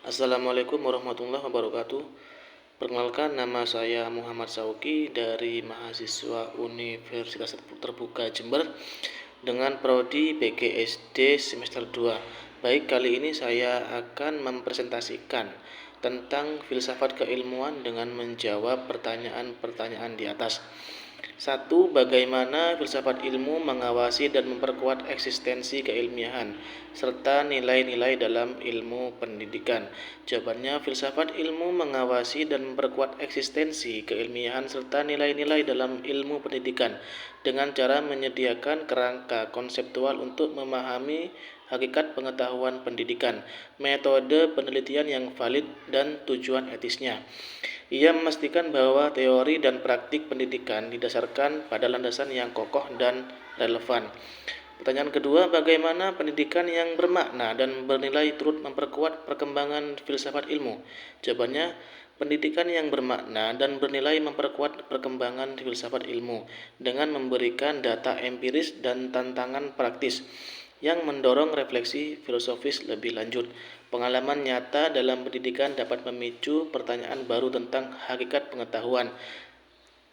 Assalamualaikum warahmatullahi wabarakatuh. Perkenalkan, nama saya Muhammad Sauki dari mahasiswa Universitas Terbuka Jember dengan prodi PGSD semester 2. Baik, kali ini saya akan mempresentasikan tentang filsafat keilmuan dengan menjawab pertanyaan-pertanyaan di atas. 1. Bagaimana filsafat ilmu mengawasi dan memperkuat eksistensi keilmiahan serta nilai-nilai dalam ilmu pendidikan? Jawabannya, filsafat ilmu mengawasi dan memperkuat eksistensi keilmiahan serta nilai-nilai dalam ilmu pendidikan dengan cara menyediakan kerangka konseptual untuk memahami hakikat pengetahuan pendidikan, metode penelitian yang valid, dan tujuan etisnya. Ia memastikan bahwa teori dan praktik pendidikan didasarkan pada landasan yang kokoh dan relevan. Pertanyaan kedua, bagaimana pendidikan yang bermakna dan bernilai turut memperkuat perkembangan filsafat ilmu? Jawabannya, pendidikan yang bermakna dan bernilai memperkuat perkembangan filsafat ilmu dengan memberikan data empiris dan tantangan praktis yang mendorong refleksi filosofis lebih lanjut. Pengalaman nyata dalam pendidikan dapat memicu pertanyaan baru tentang hakikat pengetahuan,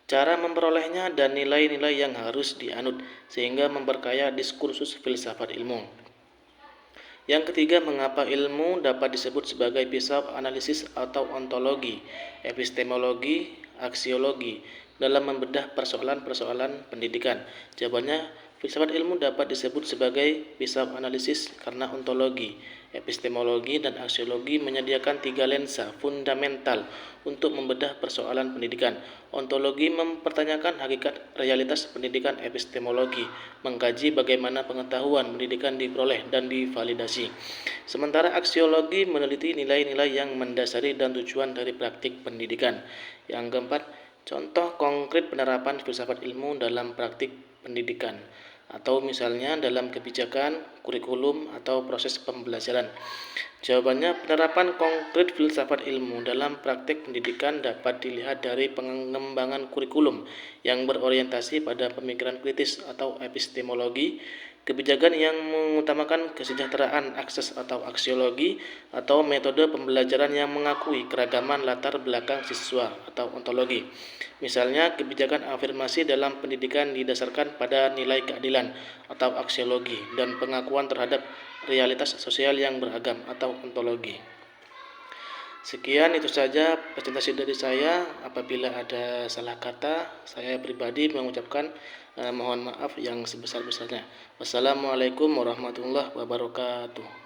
cara memperolehnya, dan nilai-nilai yang harus dianut, sehingga memperkaya diskursus filsafat ilmu. Yang ketiga, mengapa ilmu dapat disebut sebagai pisau analisis atau ontologi, epistemologi, aksiologi dalam membedah persoalan-persoalan pendidikan? Jawabannya, filsafat ilmu dapat disebut sebagai pisau analisis karena ontologi, epistemologi, dan aksiologi menyediakan tiga lensa fundamental untuk membedah persoalan pendidikan. Ontologi mempertanyakan hakikat realitas pendidikan. Epistemologi mengkaji bagaimana pengetahuan pendidikan diperoleh dan divalidasi. Sementara aksiologi meneliti nilai-nilai yang mendasari dan tujuan dari praktik pendidikan. Yang keempat, contoh konkret penerapan filsafat ilmu dalam praktik pendidikan, atau misalnya dalam kebijakan, kurikulum, atau proses pembelajaran. Jawabannya, penerapan konkret filsafat ilmu dalam praktik pendidikan dapat dilihat dari pengembangan kurikulum yang berorientasi pada pemikiran kritis atau epistemologi, kebijakan yang mengutamakan kesejahteraan akses atau aksiologi, atau metode pembelajaran yang mengakui keragaman latar belakang siswa atau ontologi. Misalnya, kebijakan afirmasi dalam pendidikan didasarkan pada nilai keadilan atau aksiologi dan pengakuan terhadap realitas sosial yang beragam atau ontologi. Sekian, itu saja presentasi dari saya. Apabila ada salah kata, saya pribadi mengucapkan mohon maaf yang sebesar-besarnya. Wassalamualaikum warahmatullahi wabarakatuh.